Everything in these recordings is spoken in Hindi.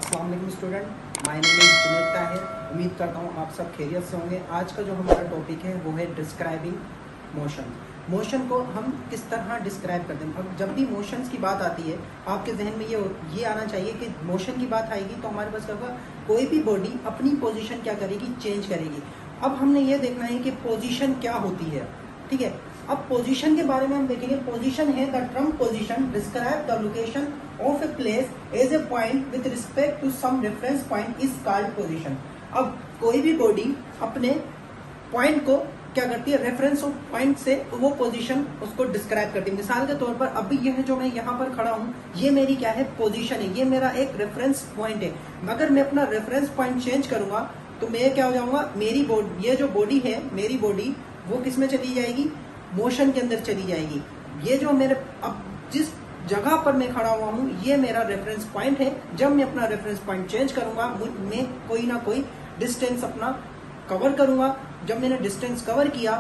अस्सलाम वालेकुम student, my name is Junaid Tahir. उम्मीद करता हूँ आप सब खैरियत से होंगे। आज का जो हमारा टॉपिक है वो है डिस्क्राइबिंग मोशन। मोशन को हम किस तरह डिस्क्राइब करते हैं। अब जब भी मोशंस की बात आती है आपके जहन में ये आना चाहिए कि मोशन की बात आएगी तो हमारे पास क्या होगा, कोई भी बॉडी अपनी पोजीशन क्या करेगी, चेंज करेगी। अब हमने ये देखना है कि पोजीशन क्या होती है, ठीक है। अब पोजीशन के बारे में हम देखेंगे। पोजीशन है the term position describe the location of a place as a point with respect to some reference point is called position. अब कोई भी बॉडी अपने पॉइंट को क्या करती है, रेफरेंस ऑफ पॉइंट से वो पोजीशन उसको डिस्क्राइब करती है। मिसाल के तौर पर अभी यह जो मैं यहाँ पर खड़ा हूँ, ये मेरी क्या है, पोजीशन है। ये मेरा एक रेफरेंस पॉइंट है। अगर मैं अपना रेफरेंस पॉइंट चेंज करूंगा तो मैं क्या हो जाऊंगा, मेरी बॉडी, ये जो बॉडी है मेरी बॉडी, वो किस में चली जाएगी, मोशन के अंदर चली जाएगी। ये जो मेरे अब जिस जगह पर मैं खड़ा हुआ हूँ ये मेरा रेफरेंस पॉइंट है। जब मैं अपना रेफरेंस पॉइंट चेंज करूंगा मैं कोई ना कोई डिस्टेंस अपना कवर करूंगा। जब मैंने डिस्टेंस कवर किया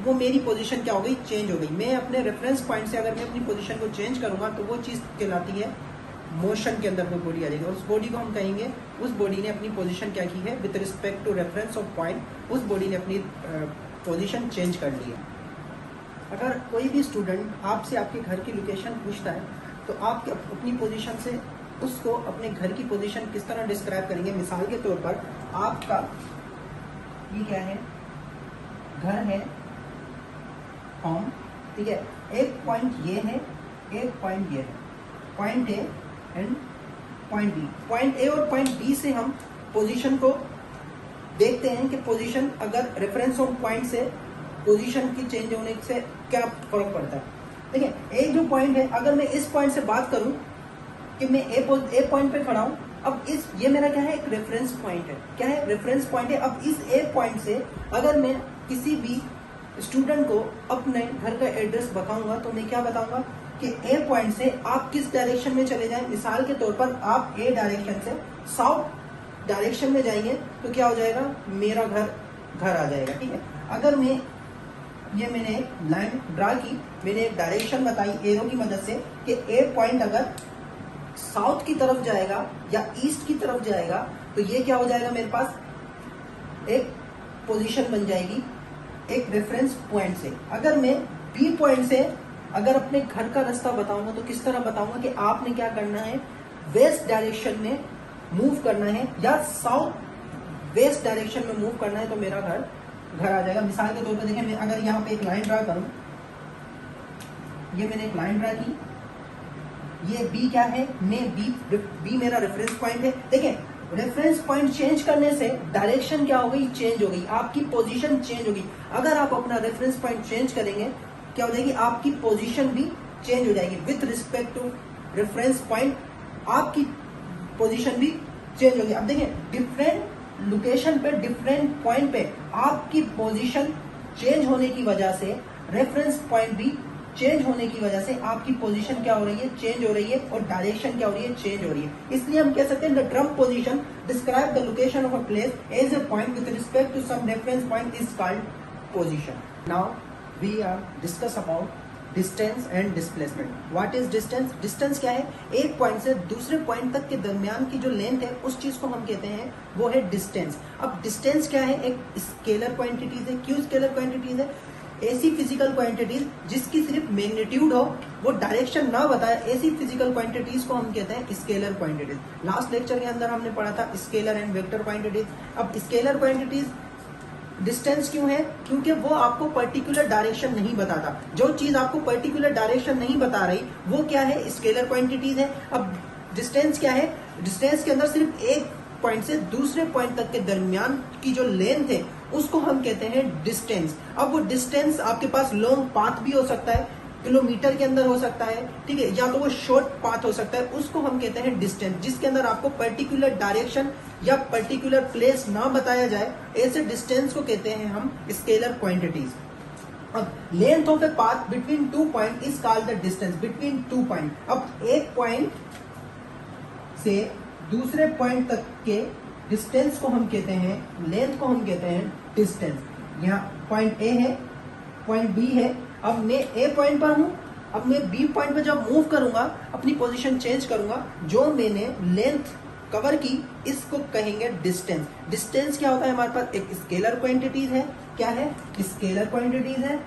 वो मेरी पोजीशन क्या हो गई, चेंज हो गई। मैं अपने रेफरेंस पॉइंट से अगर मैं अपनी पोजीशन को चेंज करूंगा तो वो चीज़ कहलाती है मोशन के अंदर वो बॉडी आ जाएगी। और उस बॉडी को हम कहेंगे उस बॉडी ने अपनी पोजीशन क्या की है with respect to reference of point, उस बॉडी ने अपनी पोजीशन चेंज कर ली है। अगर कोई भी स्टूडेंट आपसे आपके घर की लोकेशन पूछता है तो आप अपनी पोजीशन से उसको अपने घर की पोजीशन किस तरह डिस्क्राइब करेंगे। मिसाल के तौर पर आपका ये क्या है, घर है, होम, ठीक है। एक पॉइंट ये है, एक पॉइंट ये है, point A and point B. Point A और पॉइंट बी से हम पोजीशन को देखते हैं कि पोजीशन अगर रेफरेंस ऑफ पॉइंट से पोजीशन की चेंज होने से क्या फर्क पड़ता है। देखिए, एक जो पॉइंट है, अगर मैं इस पॉइंट से बात करूं कि मैं ए पॉइंट पे खड़ा हूं, अब ये मेरा क्या है, एक रेफरेंस पॉइंट है। क्या है, रेफरेंस पॉइंट है। अब इस ए पॉइंट से अगर मैं किसी भी स्टूडेंट को अपने घर का एड्रेस बताऊंगा तो मैं क्या बताऊंगा कि ए पॉइंट से आप किस डायरेक्शन में चले जाएं। मिसाल के तौर पर आप ए डायरेक्शन से साउथ डायरेक्शन में जाएंगे तो क्या हो जाएगा, मेरा घर आ जाएगा, ठीक है। अगर मैंने एक लाइन ड्रा की, मैंने एक डायरेक्शन बताई एरो की मदद से कि ए पॉइंट अगर साउथ की तरफ जाएगा या ईस्ट की तरफ जाएगा तो ये क्या हो जाएगा, मेरे पास एक पोजीशन बन जाएगी एक रेफरेंस पॉइंट से। अगर मैं बी पॉइंट से अगर अपने घर का रास्ता बताऊंगा तो किस तरह बताऊंगा कि आपने क्या करना है, वेस्ट डायरेक्शन में मूव करना है या साउथ वेस्ट डायरेक्शन में मूव करना है तो मेरा घर आ जाएगा। मिसाल के तौर पर देखें, मैं अगर यहाँ पे एक लाइन ड्रा करूं, ये मैंने एक लाइन ड्रा की, ये बी क्या है, मैं बी मेरा रेफरेंस पॉइंट है। देखें, रेफरेंस पॉइंट चेंज करने से डायरेक्शन क्या हो गई, चेंज हो गई, आपकी पोजीशन चेंज हो गई। अगर आप अपना रेफरेंस पॉइंट चेंज करेंगे क्या हो जाएगी, आपकी पोजीशन भी चेंज हो जाएगी। With respect to reference point आपकी पोजीशन भी चेंज होगी। अब देखिए, डिफरेंट लोकेशन पे, डिफरेंट पॉइंट पे आपकी पोजीशन चेंज होने की वजह से, रेफरेंस पॉइंट भी चेंज होने की वजह से आपकी पोजीशन क्या हो रही है, चेंज हो रही है, और डायरेक्शन क्या हो रही है, चेंज हो रही है। इसलिए हम कह सकते हैं the term position describe the location of a place as a point with respect to some reference point is called position. Now we are discuss about distance and displacement. What is distance? Distance क्या है, एक पॉइंट से दूसरे पॉइंट तक के दरमियान की जो लेंथ है उस चीज को हम कहते हैं वो है डिस्टेंस। अब डिस्टेंस क्या है, एक स्केलर क्वांटिटीज है। क्यों स्केलर क्वांटिटीज है? ऐसी फिजिकल क्वांटिटीज जिसकी सिर्फ मैग्नीट्यूड हो, वो डायरेक्शन ना बताए, ऐसी फिजिकल क्वांटिटीज को हम कहते हैं स्केलर क्वांटिटीज। लास्ट लेक्चर के अंदर हमने पढ़ा था स्केलर एंड वेक्टर क्वांटिटीज। अब स्केलर क्वांटिटीज डिस्टेंस क्यों है, क्योंकि वो आपको पर्टिकुलर डायरेक्शन नहीं बताता। जो चीज आपको पर्टिकुलर डायरेक्शन नहीं बता रही वो क्या है, स्केलर क्वांटिटीज है। अब डिस्टेंस क्या है, डिस्टेंस के अंदर सिर्फ एक पॉइंट से दूसरे पॉइंट तक के दरमियान की जो लेंथ है उसको हम कहते हैं डिस्टेंस। अब वो डिस्टेंस आपके पास लॉन्ग पाथ भी हो सकता है, किलोमीटर के अंदर हो सकता है, ठीक है, या तो वो शॉर्ट पाथ हो सकता है, उसको हम कहते हैं डिस्टेंस। जिसके अंदर आपको पर्टिकुलर डायरेक्शन या पर्टिकुलर प्लेस ना बताया जाए, ऐसे डिस्टेंस को कहते हैं हम स्केलर क्वांटिटीज। अब length of a path between two point is called the distance between two point. अब एक पॉइंट से दूसरे पॉइंट तक के डिस्टेंस को हम कहते हैं, लेंथ को हम कहते हैं डिस्टेंस। यहाँ पॉइंट ए है, पॉइंट बी है। अब मैं ए पॉइंट पर हूं, अब मैं बी पॉइंट पर जब मूव करूंगा, अपनी पोजीशन चेंज करूंगा, जो मैंने लेंथ कवर की, इसको कहेंगे डिस्टेंस। डिस्टेंस क्या होता है हमारे पास, एक स्केलर क्वांटिटीज है, क्या है, स्केलर क्वांटिटीज है,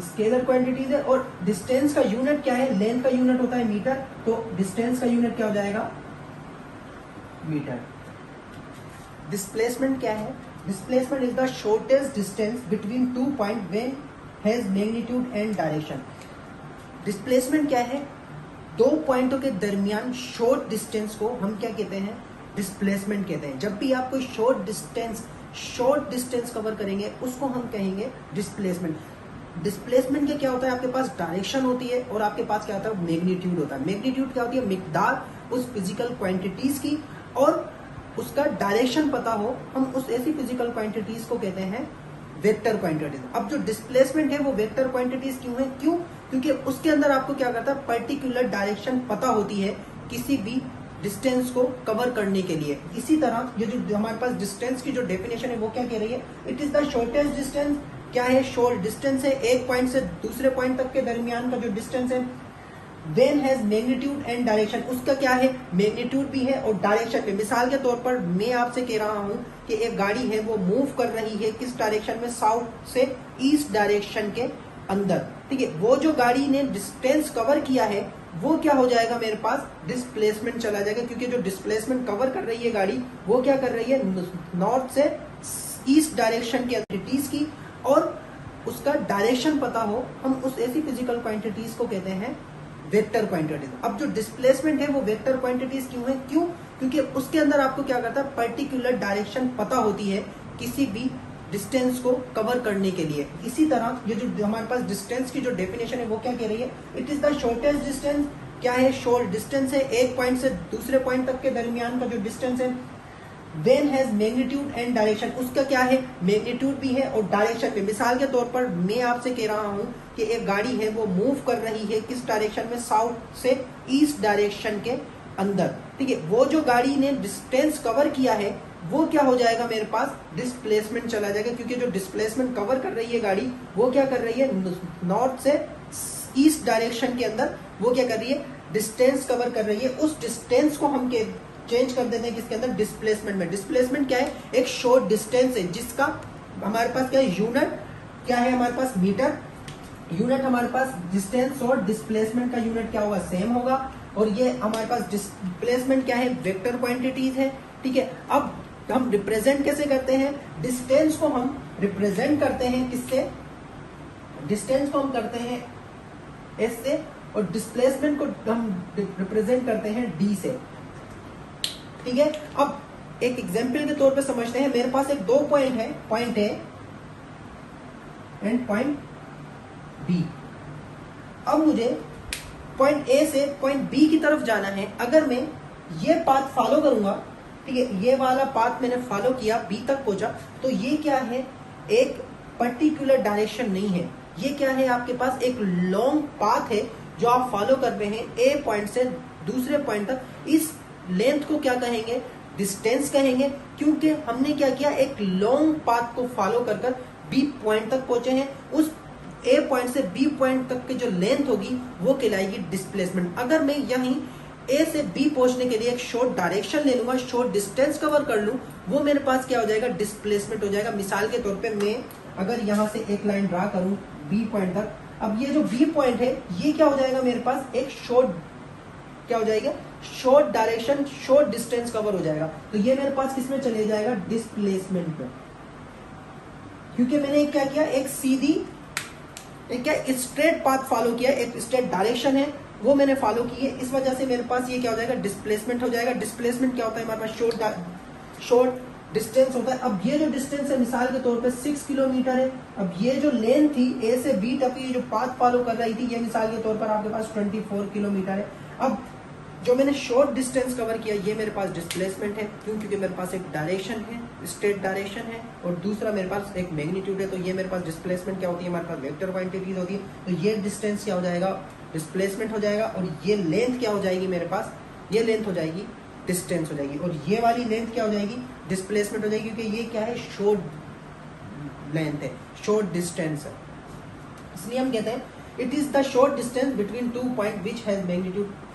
स्केलर क्वांटिटीज है। और डिस्टेंस का यूनिट क्या है, लेंथ का यूनिट होता है मीटर, तो डिस्टेंस का यूनिट क्या हो जाएगा, मीटर। डिस्प्लेसमेंट क्या है, displacement is the shortest distance between two point when has magnitude and direction. Displacement क्या है, दो पॉइंटों के दरमियान शॉर्ट डिस्टेंस को हम क्या कहते हैं, डिस्प्लेसमेंट कहते हैं। जब भी आप कोई शॉर्ट डिस्टेंस कवर करेंगे उसको हम कहेंगे डिस्प्लेसमेंट। डिस्प्लेसमेंट के क्या होता है, आपके पास डायरेक्शन होती है और आपके पास क्या होता है, मैग्नीट्यूड होता है। मैग्नीट्यूड क्या होती है, मिकदार उस फिजिकल क्वांटिटीज की, और उसका डायरेक्शन पता हो, हम उस ऐसी फिजिकल क्वांटिटीज को कहते हैं वेक्टर क्वांटिटीज। अब जो डिस्प्लेसमेंट है वो वेक्टर क्वांटिटीज क्यों है, क्योंकि उसके अंदर आपको क्या करता है, पर्टिकुलर डायरेक्शन पता होती है किसी भी डिस्टेंस को कवर करने के लिए। इसी तरह ये जो हमारे पास डिस्टेंस की जो डेफिनेशन है वो क्या कह रही है, it is the shortest distance. क्या है, शॉर्ट डिस्टेंस है, एक पॉइंट से दूसरे पॉइंट तक के दरमियान का जो डिस्टेंस है। When has magnitude and direction, उसका क्या है, मैग्नीट्यूड भी है और डायरेक्शन भी। मिसाल के तौर पर मैं आपसे कह रहा हूं कि एक गाड़ी है वो मूव कर रही है किस डायरेक्शन में, साउथ से ईस्ट डायरेक्शन के अंदर, ठीक है। वो जो गाड़ी ने डिस्टेंस कवर किया है वो क्या हो जाएगा, मेरे पास डिस्प्लेसमेंट चला जाएगा, क्योंकि जो डिस्प्लेसमेंट कवर कर रही है गाड़ी वो क्या कर रही है, नॉर्थ से ईस्ट डायरेक्शन की क्वांटिटीज की, और उसका डायरेक्शन पता हो, हम उस ऐसी फिजिकल क्वांटिटीज को कहते हैं वेक्टर क्वांटिटीज। अब जो डिस्प्लेसमेंट है वो वेक्टर क्वांटिटीज क्यों है, क्योंकि उसके अंदर आपको क्या करता है, पर्टिकुलर डायरेक्शन पता होती है किसी भी डिस्टेंस को कवर करने के लिए। इसी तरह ये जो हमारे पास डिस्टेंस की जो डेफिनेशन है वो क्या कह रही है, it is the shortest distance. क्या है, शॉर्ट डिस्टेंस है, एक पॉइंट से दूसरे पॉइंट तक के दरमियान का जो डिस्टेंस है। When has magnitude and direction, उसका क्या है, मैग्नीट्यूड भी है और डायरेक्शन भी। मिसाल के तौर पर मैं आपसे कह रहा हूं कि एक गाड़ी है वो मूव कर रही है किस डायरेक्शन में, साउथ से ईस्ट डायरेक्शन के अंदर, ठीक है। वो जो गाड़ी ने डिस्टेंस कवर किया है वो क्या हो जाएगा, मेरे पास डिस्प्लेसमेंट चला जाएगा, क्योंकि जो डिस्प्लेसमेंट कवर कर रही है गाड़ी वो क्या कर रही है, नॉर्थ से ईस्ट डायरेक्शन के अंदर वो क्या कर रही है, डिस्टेंस कवर कर रही है। उस डिस्टेंस को हम चेंज कर देते हैं किसके अंदर, डिस्प्लेसमेंट में। डिस्प्लेसमेंट क्या है, एक शॉर्ट डिस्टेंस है जिसका हमारे पास क्या है, यूनिट क्या है, हमारे पास मीटर यूनिट। हमारे पास डिस्टेंस और डिस्प्लेसमेंट का यूनिट क्या होगा, सेम होगा। और ये हमारे पास डिस्प्लेसमेंट क्या है, वेक्टर क्वांटिटीज है, ठीक है। अब हम रिप्रेजेंट कैसे करते हैं, डिस्टेंस को हम रिप्रेजेंट करते हैं किससे, डिस्टेंस को हम करते हैं एस से, और डिस्प्लेसमेंट को हम रिप्रेजेंट करते हैं डी से, ठीक है। अब एक एग्जांपल के तौर पे समझते हैं, मेरे पास एक दो पॉइंट है, point A and point B. अब मुझे पॉइंट ए से पॉइंट बी की तरफ जाना है। अगर मैं ये पाथ फॉलो करूंगा, ठीक है, ये वाला पाथ मैंने फॉलो किया, बी तक पहुंचा, तो ये क्या है, एक पर्टिकुलर डायरेक्शन नहीं है, ये क्या है, आपके पास एक लॉन्ग पाथ है जो आप फॉलो कर रहे हैं ए पॉइंट से दूसरे पॉइंट तक। इस लेंथ को क्या कहेंगे, डिस्टेंस कहेंगे, क्योंकि हमने क्या किया, एक लॉन्ग पाथ को फॉलो कर कर बी पॉइंट तक पहुंचे हैं। उस ए पॉइंट से बी पॉइंट तक की जो लेंथ होगी वो कहलाएगी डिस्प्लेसमेंट। अगर मैं यहीं ए से बी पहुंचने के लिए एक शॉर्ट डायरेक्शन ले लूंगा, शॉर्ट डिस्टेंस कवर कर लूं, वो मेरे पास क्या हो जाएगा, डिस्प्लेसमेंट हो जाएगा। मिसाल के तौर पे मैं अगर यहां से एक लाइन ड्रा करूं बी पॉइंट तक, अब ये जो बी पॉइंट है ये क्या हो जाएगा, मेरे पास एक शॉर्ट क्या हो जाएगा, short direction, short distance cover हो जाएगा। तो ये मेरे पास किसमें चले जाएगा, डिस्प्लेसमेंट में, क्योंकि मैंने क्या किया, एक सीधी एक क्या स्ट्रेट पाथ फॉलो किया, एक स्ट्रेट डायरेक्शन है वो मैंने फॉलो की है, इस वजह से मेरे पास ये क्या हो जाएगा, डिस्प्लेसमेंट हो जाएगा। डिस्प्लेसमेंट क्या होता है, हमारे पास शॉर्ट डिस्टेंस होता है। अब ये जो डिस्टेंस है मिसाल के तौर पे 6 किलोमीटर है। अब ये जो लेंथ थी ए से बी तक की जो पाथ फॉलो कर रही थी, ये मिसाल के तौर पर आपके पास 24 किलोमीटर है। अब जो मैंने शॉर्ट डिस्टेंस कवर किया ये मेरे पास डिस्प्लेसमेंट है, क्यों, क्योंकि मेरे पास एक डायरेक्शन है, स्ट्रेट डायरेक्शन है, और दूसरा मेरे पास एक मैग्नीट्यूड है। तो ये मेरे पास डिस्प्लेसमेंट क्या होती है, हमारे पास वेक्टर क्वांटिटीज होती है। तो ये डिस्टेंस क्या हो जाएगा, डिस्प्लेसमेंट हो जाएगा। और ये लेंथ क्या हो जाएगी, मेरे पास ये लेंथ हो जाएगी डिस्टेंस हो जाएगी, और ये वाली लेंथ क्या हो जाएगी, डिस्प्लेसमेंट हो जाएगी, क्योंकि ये क्या है, शॉर्ट लेंथ है, शॉर्ट डिस्टेंस है। इसलिए हम कहते हैं it is the short distance between two point which has magnitude